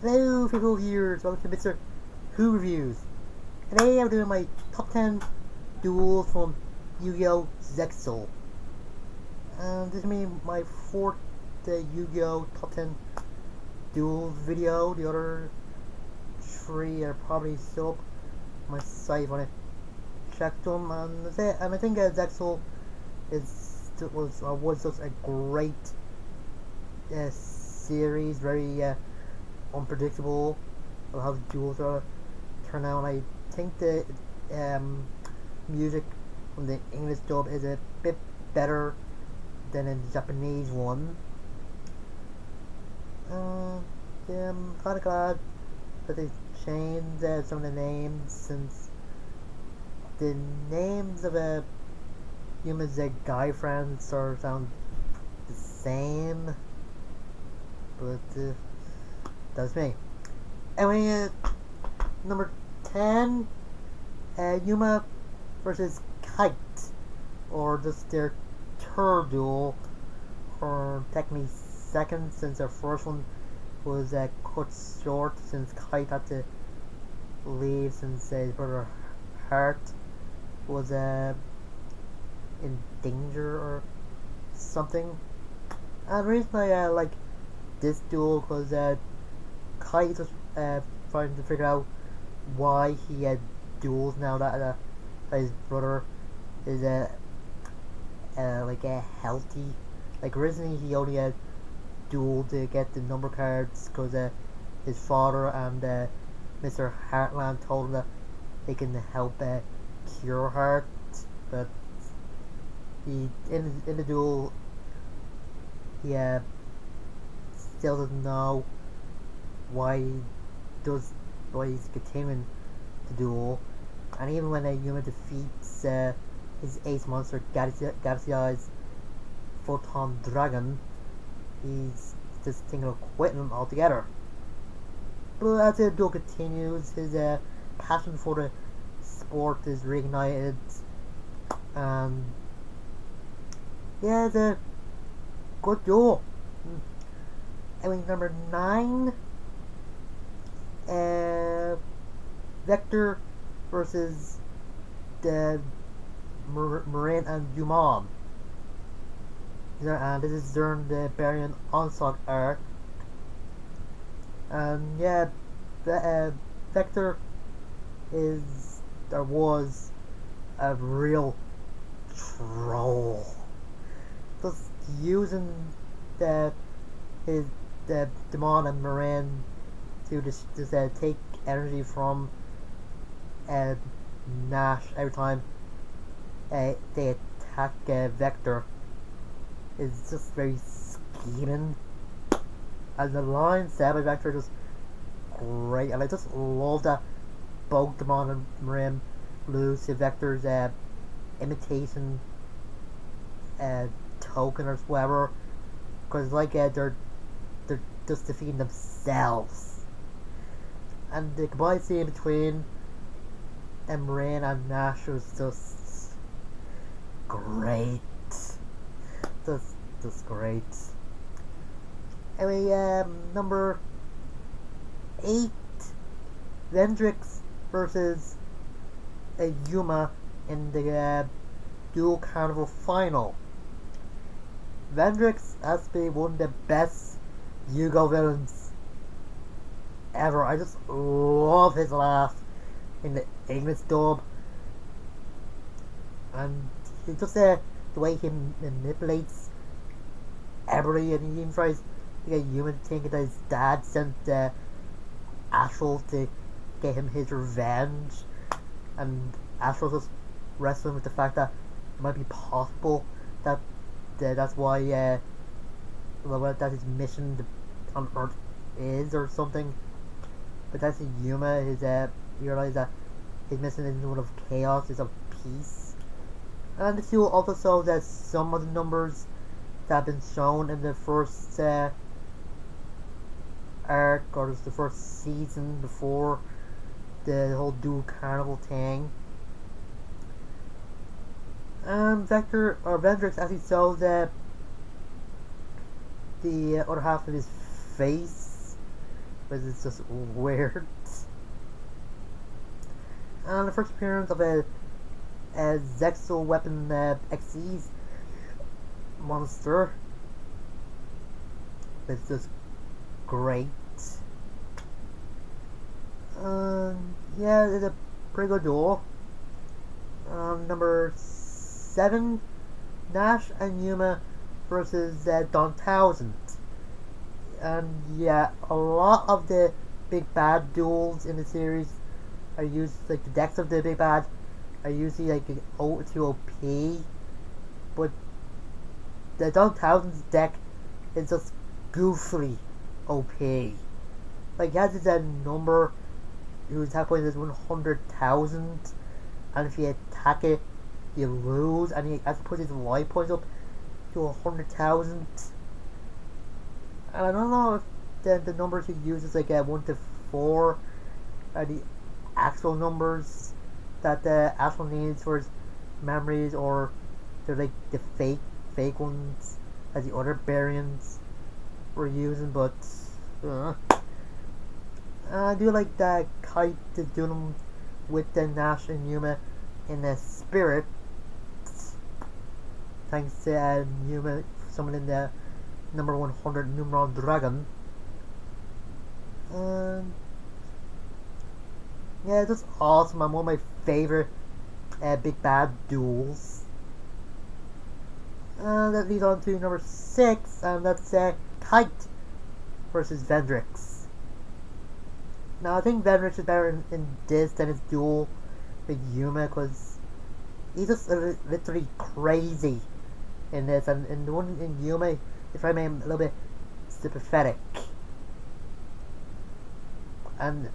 Hello, people viewers. Welcome to Mr.Who reviews. Today I'm doing my top 10 duels from Yu-Gi-Oh! Zexal. And this is me my fourth Yu-Gi-Oh! top 10 duels video. The other three are probably still up on my site when I checked them. And that's it. And I think Zexal was just a great series, very unpredictable of how the duels are turn out. I think the music from the English dub is a bit better than in the Japanese one. Yeah, I'm kind of glad that they changed some of the names, since the names of Yuma's guy friends sort of sound the same, but that's me. Anyway, number 10, Yuma versus Kite, or just their third duel, or technically second, since their first one was cut short since Kite had to leave since his brother Hart was in danger or something. And the reason I like this duel because Kite was trying to figure out why he had duels now that his brother is like healthy. Like originally he only had duel to get the number cards because his father and Mr. Heartland told him that they can help cure Heart, but he in the duel he still doesn't know why he's continuing to duel. And even when Yuma defeats his ace monster Galaxy Eyes Photon Dragon, he's just thinking of quitting him altogether. But as the duel continues, his passion for the sport is reignited, and yeah, it's a good duel. Anyway, number 9, Vector versus the Marine and Dumont. And this is during the Barian Onslaught arc. And yeah, Vector was a real troll. Just using the Demon and Moran to just take energy from Nash every time they attack Vector. It's just very scheming. And the line said by Vector is just great, and I just love that both Demon and Moran lose to Vector's imitation token or whatever, because like they're just defeating themselves. And the combined scene between Moran and Nash was just great. Just great. Anyway, number 8, Vendrix versus Yuma in the Duel Carnival final. Vendrix has been one of the best Yu-Gi-Oh villains ever. I just love his laugh in the English dub, and he just the way he manipulates everybody, and he even tries to get Yuma to think that his dad sent Astral to get him his revenge, and Astral just wrestling with the fact that it might be possible that that's why that his mission on Earth is or something. But that's Yuma. You realize that his mission isn't one of chaos; it's of peace. And the duel also shows that some of the numbers that have been shown in the first arc, or just the first season before the whole Duel Carnival thing. Vector or Vendrix actually shows the other half of his face, which is just weird. And the first appearance of a Zexal weapon XE's monster, it's just great. Yeah, it's a pretty good duel. Number 7, Nash and Yuma versus 1000. Yeah, a lot of the big bad duels in the series are used, like the decks of the big bad are usually like too OP, but the 1000's deck is just goofily OP. Like, he has this number whose attack point is 100,000, and if you attack it, you lose, and he has to put his life points up to 100,000. And I don't know if the numbers he uses, like 1 to 4, are the actual numbers that the actual needs for his memories, or they're like the fake ones as the other variants were using. But I do like that Kite is doing them with the Nash and Yuma in the spirit, thanks to Yuma summoning the number 100 Numeron Dragon. Yeah, it's just awesome, and one of my favorite big bad duels. That leads on to number 6, and that's Kite versus Vendrix. Now, I think Vendrix is better in this than his duel with Yuma, because he's just literally crazy in this, and in the one in Yuma, if I may, a little bit sympathetic. And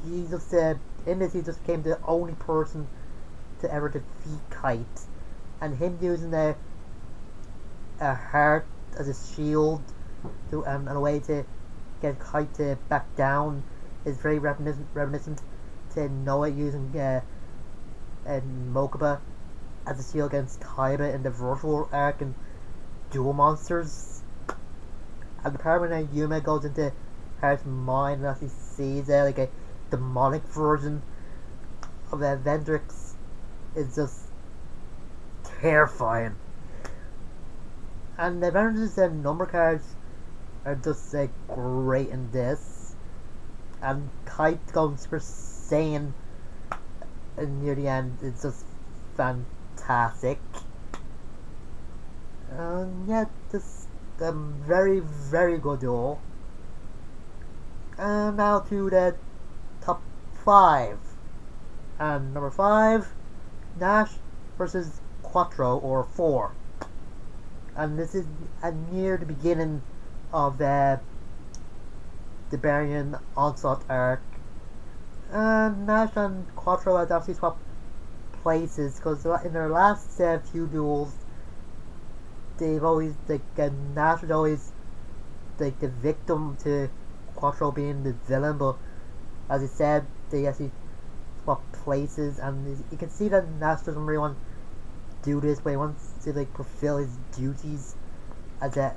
he just, in this, he just became the only person to ever defeat Kite. And him using a heart as a shield to, and a way to get Kite to back down is very reminiscent to Noah using Mokuba as a shield against Kaiba in the virtual arc and Duel Monsters. And the part when Yuma goes into Heart's mind and actually sees like a demonic version of Vendrix is just terrifying. And the Vendrix's number cards are just great in this. And Kite going Super Saiyan near the end is just fantastic. Yeah, just a very, very good duel. And now to the top 5. And number 5, Nash versus Quattro, or 4. And this is near the beginning of the Barbarian Onslaught arc. And Nash and Quattro had actually swapped places, because in their last few duels, they've always, Nash was always the victim to Quattro being the villain, but as I said, they actually swapped places, and you can see that Nash doesn't really want to do this, but he wants to fulfill his duties as a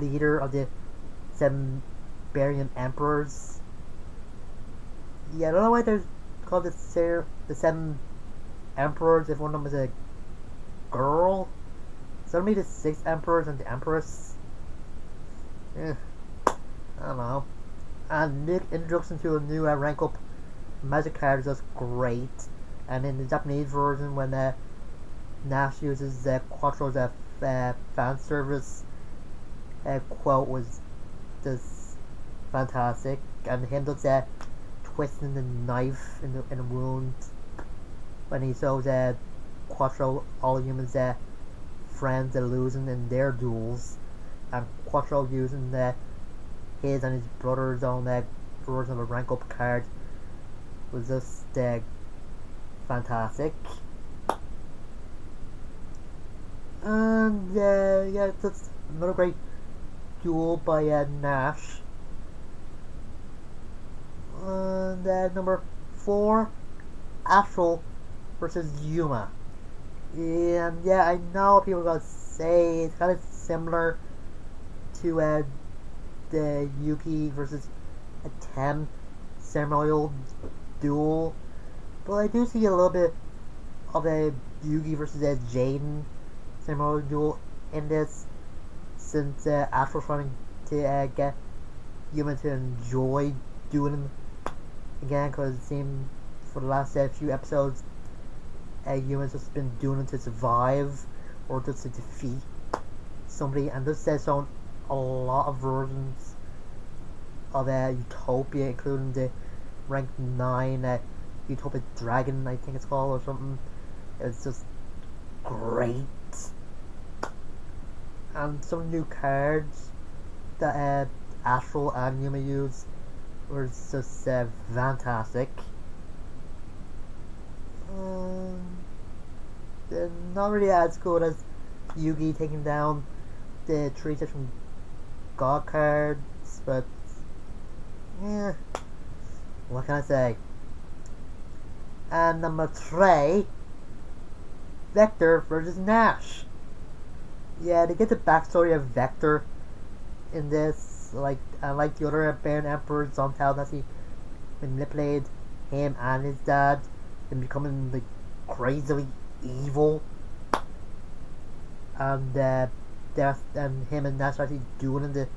leader of the 7 Barbarian Emperors. Yeah, I don't know why they're called the 7 Emperors if one of them is a girl. So it'll be the 6 Emperors and the Empress. I don't know. And the introduction to a new rank up magic card is just great. And in the Japanese version, when Nash uses Quattro's fan service quote, was just fantastic. And him just twisting the knife in a wound when he shows Quattro all humans friends are losing in their duels, and Quattro using his and his brother's own version of a rank up card was just fantastic. And yeah, that's another great duel by Nash. And number 4, Astral versus Yuma. And yeah, I know people are gonna say it's kind of similar to the Yuki versus a 10 ceremonial duel, but I do see a little bit of a Yugi versus a Jaden ceremonial duel in this, since Astro's trying to get Human to enjoy doing them again, because it seemed for the last few episodes Human's just been doing them to survive or just to defeat somebody, and this says on a lot of versions of Utopia, including the rank 9 Utopia Dragon, I think it's called, or something. It's just great. And some new cards that Astral and Yuma use were just fantastic. They're not really as good as Yugi taking down the 3 different God cards, but yeah, what can I say? And number 3, Vector versus Nash. Yeah, to get the backstory of Vector in this, like unlike the other Baron Emperors on town, that he manipulated him and his dad in becoming like crazily evil, and him and Nash are actually doing in the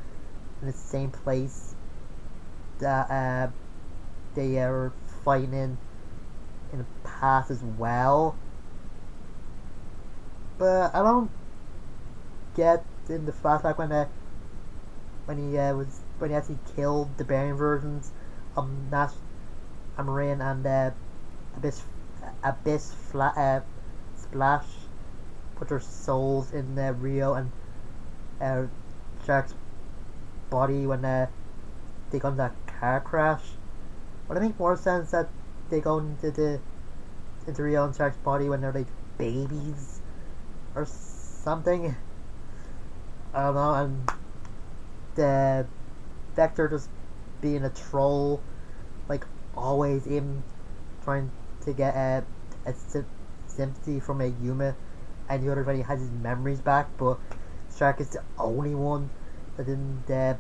same place that they are fighting in the past as well. But I don't get in the flashback when he actually killed the Baron versions of Nash, Amarin, and Abyss Splash put their souls in Rio and Shark's body when they got in that car crash. Would it make more sense that they go into Rio and Shark's body when they're like babies or something? I don't know. And the Vector just being a troll, like always, even trying to get a sympathy from a Yuma, and the other everybody has his memories back, but Shark is the only one that didn't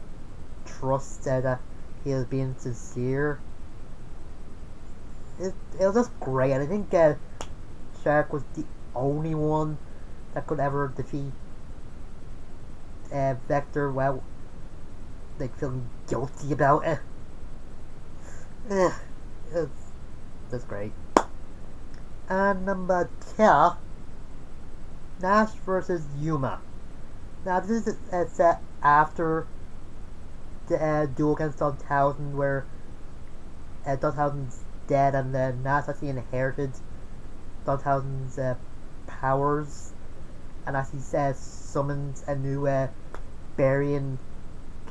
trust that he was being sincere. It was just great, and I think Shark was the only one that could ever defeat Vector without like feeling guilty about it. That's great. And number 2, Nash versus Yuma. Now this is set after the duel against Don Townsend, where Don Townsend's dead and Nash actually inherited Don Townsend's powers, and actually summons a new Barian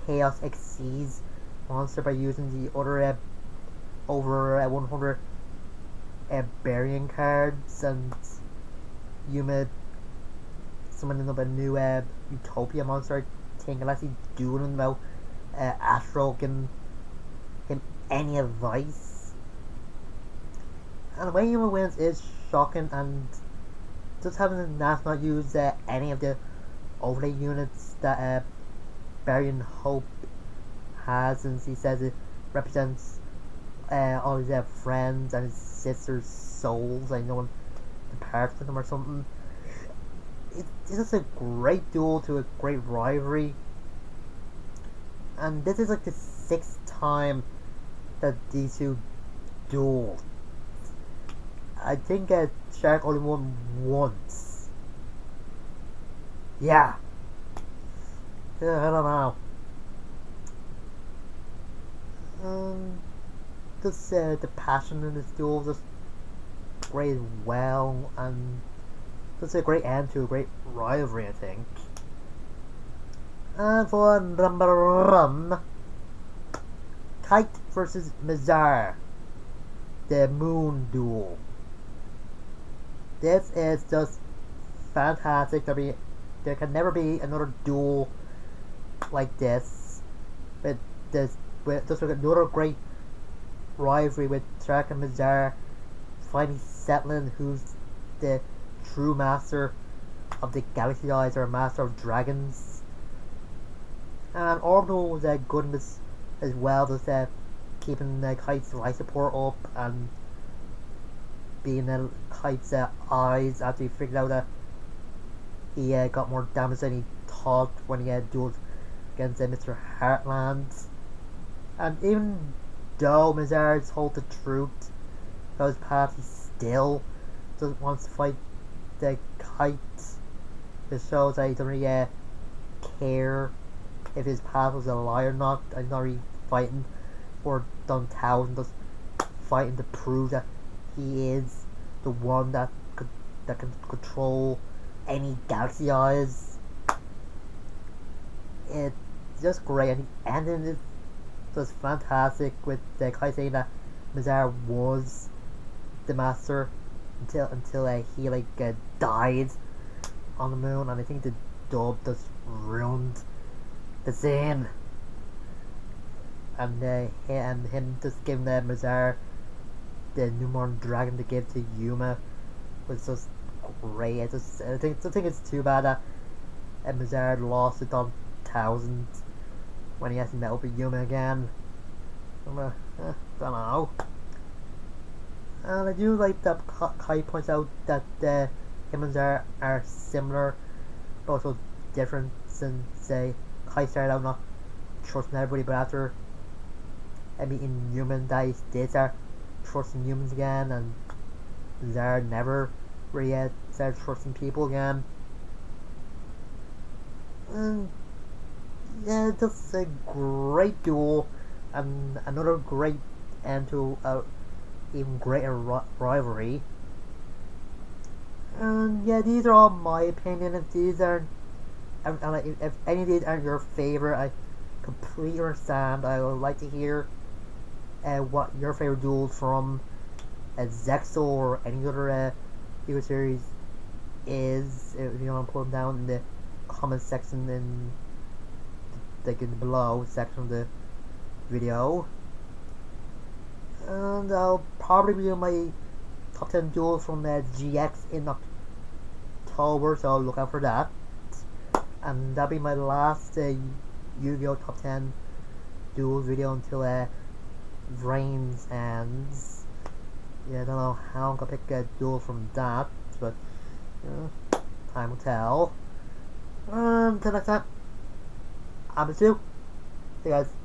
Chaos Xyz monster by using the other over 100 Barian cards, and Yuma summoning up a new Utopia monster, I think, and actually doing about Astro giving him any advice. And the way Yuma wins is shocking, and just having Nash not use any of the overlay units that Barian Hope has, since he says it represents all his friends and his sister's souls, like no one departs from them or something. It's just a great duel to a great rivalry, and this is like the 6th time that these two duel. I think Shark only won once. Yeah. I don't know. Just the passion in this duel just great as well, and just a great end to a great rivalry, I think. And for number 1, Kite versus Mizar, the Moon Duel. This is just fantastic. There can never be another duel like this. With another great rivalry with Shark and Mizar finally settling who's the true master of the Galaxy Eyes, or master of dragons. And Orbital was good in this as well, just keeping Kite's life support up and being Kite's eyes after he figured out that he got more damage than he thought when he had duels against Mr. Heartland. And even though Mazar told the truth about his past, he still doesn't want to fight the Kite. It shows that he doesn't really care if his past was a lie or not. He's not really fighting for Dun Thousand, just fighting to prove that he is the one that can control any galaxy eyes. It's just great, and the ending is just fantastic with the Kai saying that Mazar was the master until he died on the moon, and I think the dub just ruined the scene. And him just giving Mazar the newborn dragon to give to Yuma was just great. I think it's too bad that Mazar lost to Don Thousand when he hasn't met up with Yuma again. Don't know. And I do like that Kai points out that him and Zara are similar, but also different. Since say Kai started out not trusting everybody, but after meeting humans, that he did start trusting humans again, and Zara never really started trusting people again. And yeah, just a great duel, and another great end to a even greater rivalry. And yeah, these are all my opinion. If these aren't, if any of these aren't your favorite, I completely understand. I would like to hear what your favorite duels from Zexal or any other video series is. If you want to put them down in the comment section in in the below section of the video. And I'll probably be doing my top 10 duels from GX in October, so look out for that. And that'll be my last Yu-Gi-Oh! Top 10 duels video until Reigns ends. Yeah, I don't know how I'm gonna pick a duel from that, but time will tell. Until next time, I'm Mr.Who. See you guys.